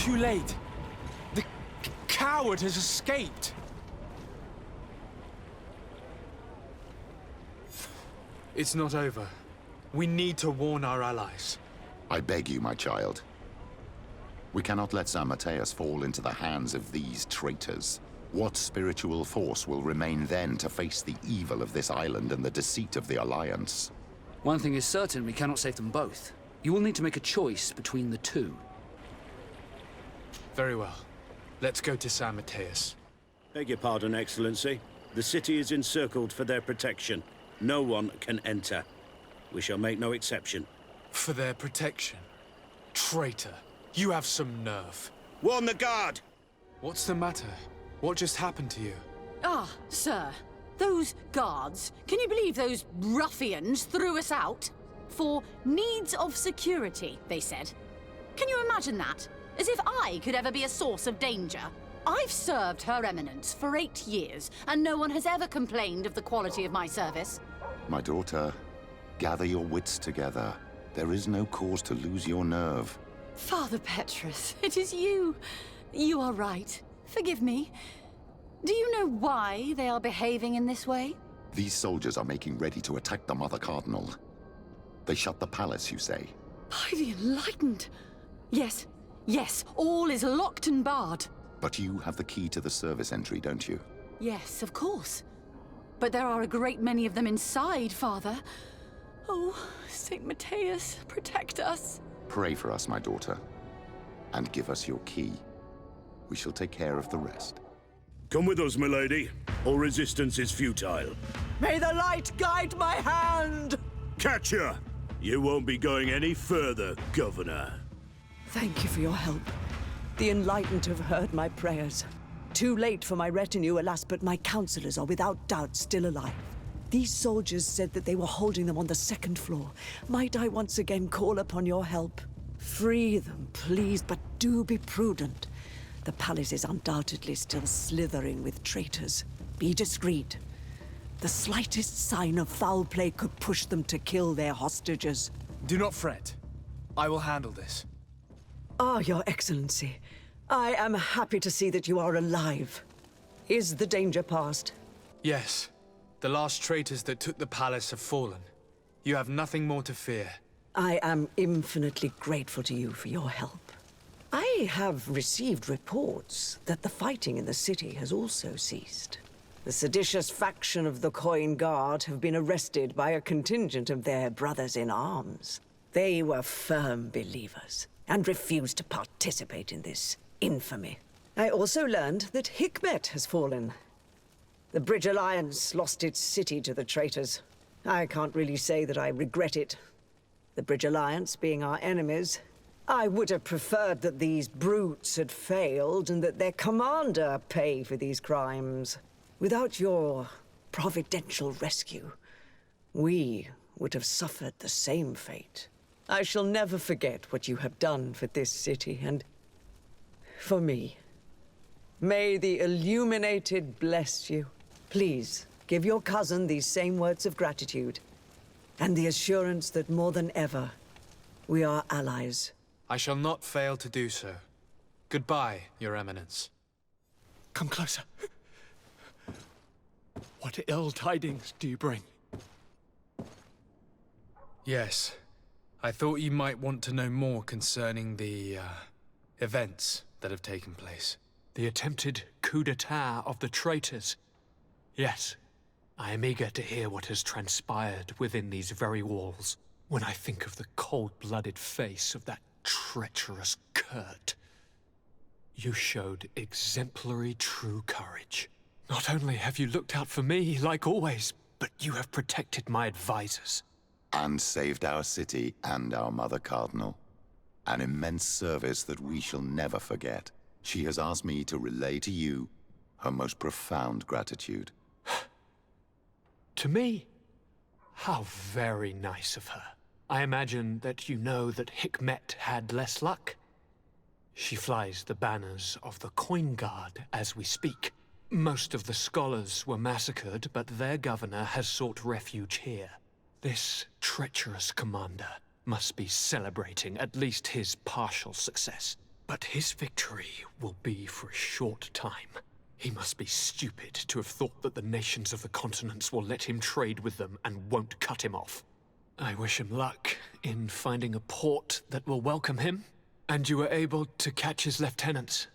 too late. The coward has escaped. It's not over. We need to warn our allies. I beg you, my child. We cannot let Sir Matheus fall into the hands of these traitors. What spiritual force will remain then to face the evil of this island and the deceit of the Alliance? One thing is certain, we cannot save them both. You will need to make a choice between the two. Very well. Let's go to Sir Matheus. Beg your pardon, Excellency. The city is encircled for their protection. No one can enter. We shall make no exception. For their protection? Traitor, you have some nerve. Warn the guard! What's the matter? What just happened to you? Ah, sir. Those guards, can you believe those ruffians threw us out? For needs of security, they said. Can you imagine that? As if I could ever be a source of danger. I've served Her Eminence for 8 years, and no one has ever complained of the quality of my service. My daughter, gather your wits together. There is no cause to lose your nerve. Father Petrus, it is you. You are right. Forgive me. Do you know why they are behaving in this way? These soldiers are making ready to attack the Mother Cardinal. They shut the palace, you say? By the Enlightened. Yes, yes, all is locked and barred. But you have the key to the service entry, don't you? Yes, of course. But there are a great many of them inside, Father. Oh, Saint Matheus, protect us. Pray for us, my daughter. And give us your key. We shall take care of the rest. Come with us, milady. All resistance is futile. May the light guide my hand! Catch her! You won't be going any further, Governor. Thank you for your help. The Enlightened have heard my prayers. Too late for my retinue, alas, but my counselors are without doubt still alive. These soldiers said that they were holding them on the 2nd floor. Might I once again call upon your help? Free them, please, but do be prudent. The palace is undoubtedly still slithering with traitors. Be discreet. The slightest sign of foul play could push them to kill their hostages. Do not fret. I will handle this. Ah, Your Excellency. I am happy to see that you are alive. Is the danger past? Yes. The last traitors that took the palace have fallen. You have nothing more to fear. I am infinitely grateful to you for your help. I have received reports that the fighting in the city has also ceased. The seditious faction of the Coin Guard have been arrested by a contingent of their brothers in arms. They were firm believers and refused to participate in this infamy. I also learned that Hikmet has fallen. The Bridge Alliance lost its city to the traitors. I can't really say that I regret it. The Bridge Alliance being our enemies, I would have preferred that these brutes had failed and that their commander pay for these crimes. Without your providential rescue, we would have suffered the same fate. I shall never forget what you have done for this city and for me. May the Illuminated bless you. Please, give your cousin these same words of gratitude and the assurance that more than ever, we are allies. I shall not fail to do so. Goodbye, Your Eminence. Come closer. What ill tidings do you bring? Yes. I thought you might want to know more concerning the, events that have taken place. The attempted coup d'etat of the traitors. Yes, I am eager to hear what has transpired within these very walls. When I think of the cold-blooded face of that treacherous Kurt, you showed exemplary true courage. Not only have you looked out for me, like always, but you have protected my advisors. And saved our city and our Mother Cardinal. An immense service that we shall never forget. She has asked me to relay to you her most profound gratitude. To me? How very nice of her. I imagine that you know that Hikmet had less luck. She flies the banners of the Coin Guard as we speak. Most of the scholars were massacred, but their governor has sought refuge here. This treacherous commander must be celebrating at least his partial success. But his victory will be for a short time. He must be stupid to have thought that the nations of the continents will let him trade with them and won't cut him off. I wish him luck in finding a port that will welcome him. And you were able to catch his lieutenants.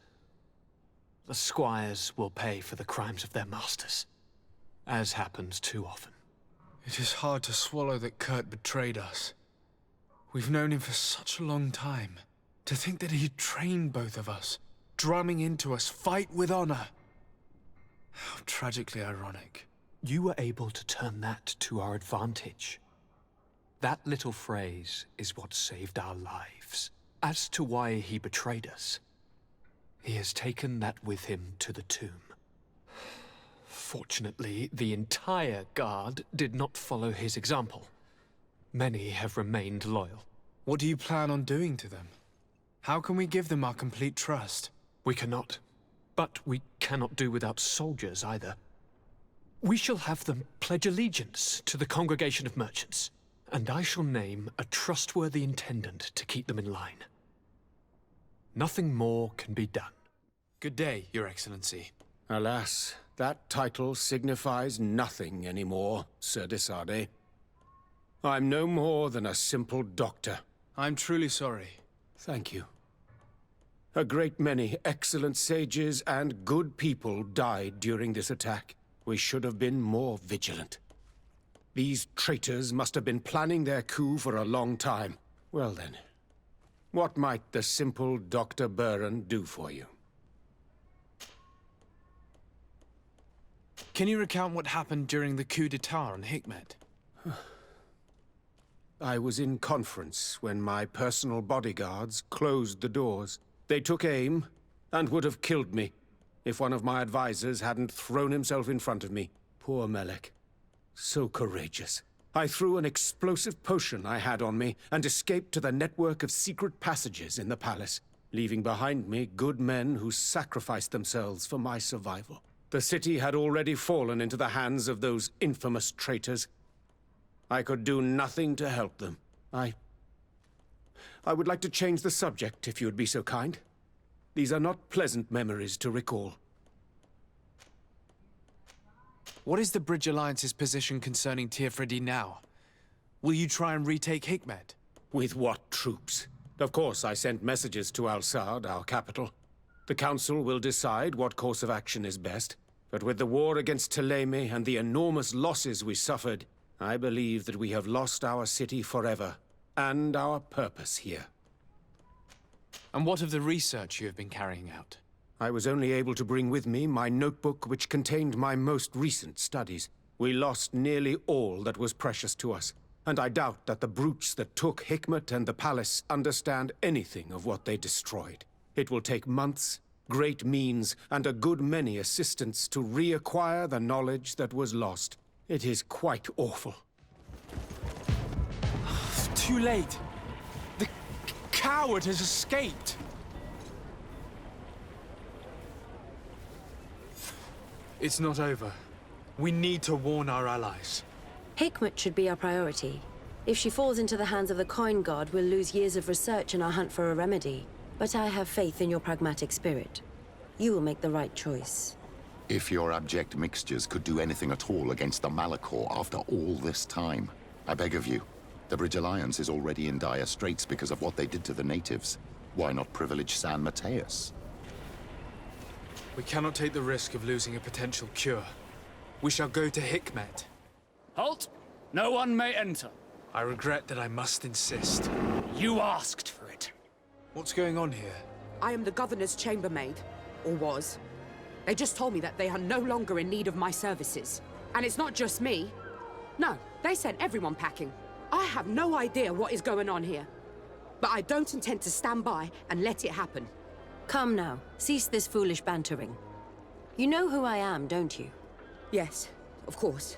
The squires will pay for the crimes of their masters, as happens too often. It is hard to swallow that Kurt betrayed us. We've known him for such a long time. To think that he trained both of us, drumming into us, fight with honor. How tragically ironic. You were able to turn that to our advantage. That little phrase is what saved our lives. As to why he betrayed us, he has taken that with him to the tomb. Fortunately, the entire Guard did not follow his example. Many have remained loyal. What do you plan on doing to them? How can we give them our complete trust? We cannot. But we cannot do without soldiers either. We shall have them pledge allegiance to the Congregation of Merchants, and I shall name a trustworthy intendant to keep them in line. Nothing more can be done. Good day, Your Excellency. Alas, that title signifies nothing anymore, Sir de Sade. I'm no more than a simple doctor. I'm truly sorry. Thank you. A great many excellent sages and good people died during this attack. We should have been more vigilant. These traitors must have been planning their coup for a long time. Well then, what might the simple Dr. Buran do for you? Can you recount what happened during the coup d'etat on Hikmet? I was in conference when my personal bodyguards closed the doors. They took aim and would have killed me if one of my advisors hadn't thrown himself in front of me. Poor Melek. So courageous. I threw an explosive potion I had on me and escaped to the network of secret passages in the palace, leaving behind me good men who sacrificed themselves for my survival. The city had already fallen into the hands of those infamous traitors. I could do nothing to help them. I would like to change the subject, if you would be so kind. These are not pleasant memories to recall. What is the Bridge Alliance's position concerning Teofridi now? Will you try and retake Hikmet? With what troops? Of course, I sent messages to Al-Sad, our capital. The Council will decide what course of action is best. But with the war against Thélème and the enormous losses we suffered, I believe that we have lost our city forever, and our purpose here. And what of the research you have been carrying out? I was only able to bring with me my notebook which contained my most recent studies. We lost nearly all that was precious to us, and I doubt that the brutes that took Hikmet and the palace understand anything of what they destroyed. It will take months, great means, and a good many assistants to reacquire the knowledge that was lost. It is quite awful. Too late! The coward has escaped! It's not over. We need to warn our allies. Hikmet should be our priority. If she falls into the hands of the Coin Guard, we'll lose years of research in our hunt for a remedy. But I have faith in your pragmatic spirit. You will make the right choice. If your abject mixtures could do anything at all against the Malachor after all this time, I beg of you. The Bridge Alliance is already in dire straits because of what they did to the natives. Why not privilege San Matheus? We cannot take the risk of losing a potential cure. We shall go to Hikmet. Halt! No one may enter. I regret that I must insist. You asked for it. What's going on here? I am the governor's chambermaid, or was. They just told me that they are no longer in need of my services. And it's not just me. No, they sent everyone packing. I have no idea what is going on here. But I don't intend to stand by and let it happen. Come now, cease this foolish bantering. You know who I am, don't you? Yes, of course.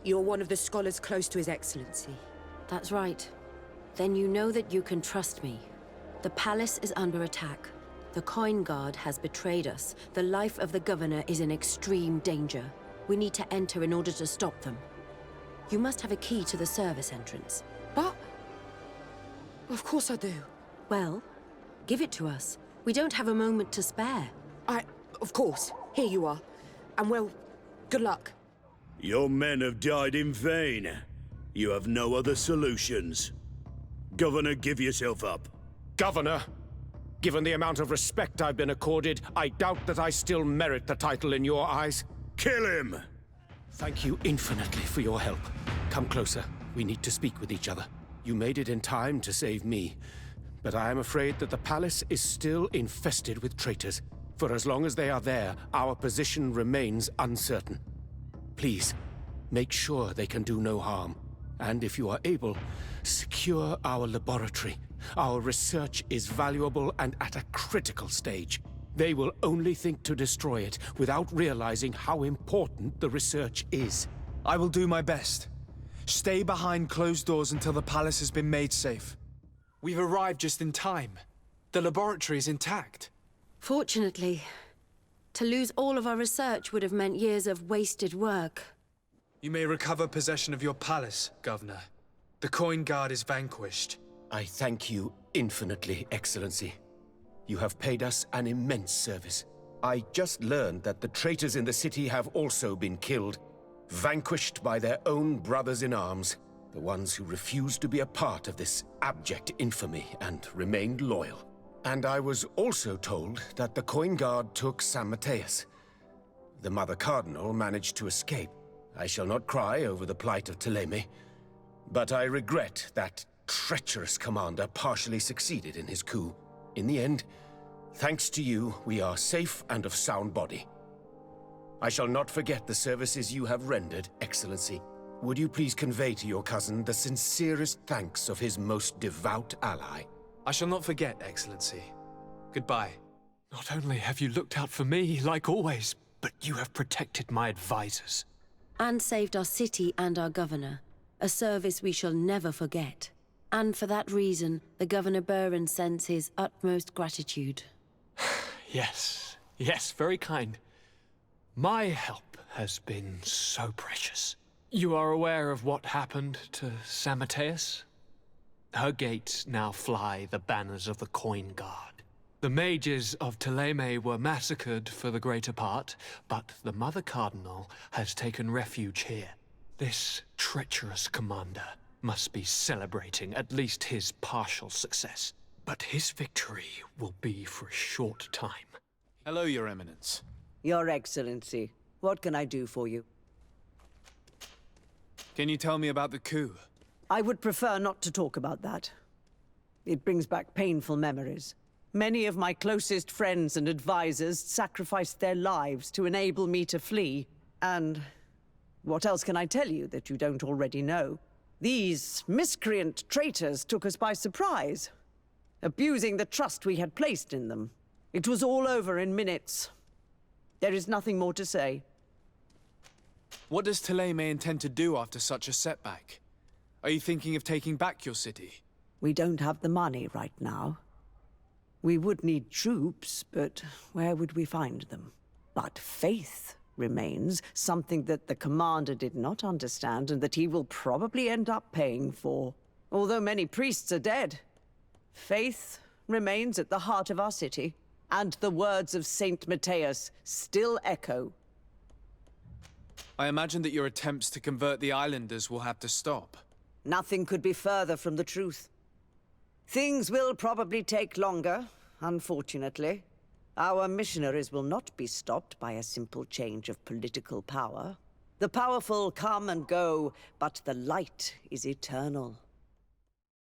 You're one of the scholars close to His Excellency. That's right. Then you know that you can trust me. The palace is under attack. The Coin Guard has betrayed us. The life of the governor is in extreme danger. We need to enter in order to stop them. You must have a key to the service entrance. But... of course I do. Well, Give it to us. We don't have a moment to spare. Of course. Here you are. And well, good luck. Your men have died in vain. You have no other solutions. Governor, give yourself up. Governor, given the amount of respect I've been accorded, I doubt that I still merit the title in your eyes. Kill him! Thank you infinitely for your help. Come closer. We need to speak with each other. You made it in time to save me, but I am afraid that the palace is still infested with traitors. For as long as they are there, our position remains uncertain. Please, make sure they can do no harm. And if you are able, secure our laboratory. Our research is valuable and at a critical stage. They will only think to destroy it without realizing how important the research is. I will do my best. Stay behind closed doors until the palace has been made safe. We've arrived just in time. The laboratory is intact. Fortunately, to lose all of our research would have meant years of wasted work. You may recover possession of your palace, Governor. The Coin Guard is vanquished. I thank you infinitely, Excellency. You have paid us an immense service. I just learned that the traitors in the city have also been killed, vanquished by their own brothers in arms, the ones who refused to be a part of this abject infamy and remained loyal. And I was also told that the Coin Guard took San Matheus. The Mother Cardinal managed to escape. I shall not cry over the plight of Thélème, but I regret that treacherous commander partially succeeded in his coup. In the end, thanks to you, we are safe and of sound body. I shall not forget the services you have rendered, Excellency. Would you please convey to your cousin the sincerest thanks of his most devout ally? I shall not forget, Excellency. Goodbye. Not only have you looked out for me, like always, but you have protected my advisors. And saved our city and our governor. A service we shall never forget. And for that reason, the Governor Buren sends his utmost gratitude. Yes, very kind. My help has been so precious. You are aware of what happened to San Matheus? Her gates now fly the banners of the Coin Guard. The mages of Thélème were massacred for the greater part, but the Mother Cardinal has taken refuge here. This treacherous commander must be celebrating at least his partial success. But his victory will be for a short time. Hello, Your Eminence. Your Excellency, what can I do for you? Can you tell me about the coup? I would prefer not to talk about that. It brings back painful memories. Many of my closest friends and advisors sacrificed their lives to enable me to flee. And what else can I tell you that you don't already know? These miscreant traitors took us by surprise, abusing the trust we had placed in them. It was all over in minutes. There is nothing more to say. What does Thélème intend to do after such a setback? Are you thinking of taking back your city? We don't have the money right now. We would need troops, but where would we find them? But faith remains, something that the commander did not understand and that he will probably end up paying for. Although many priests are dead, faith remains at the heart of our city, and the words of Saint Matheus still echo. I imagine that your attempts to convert the islanders will have to stop. Nothing could be further from the truth. Things will probably take longer, unfortunately. Our missionaries will not be stopped by a simple change of political power. The powerful come and go, but the light is eternal.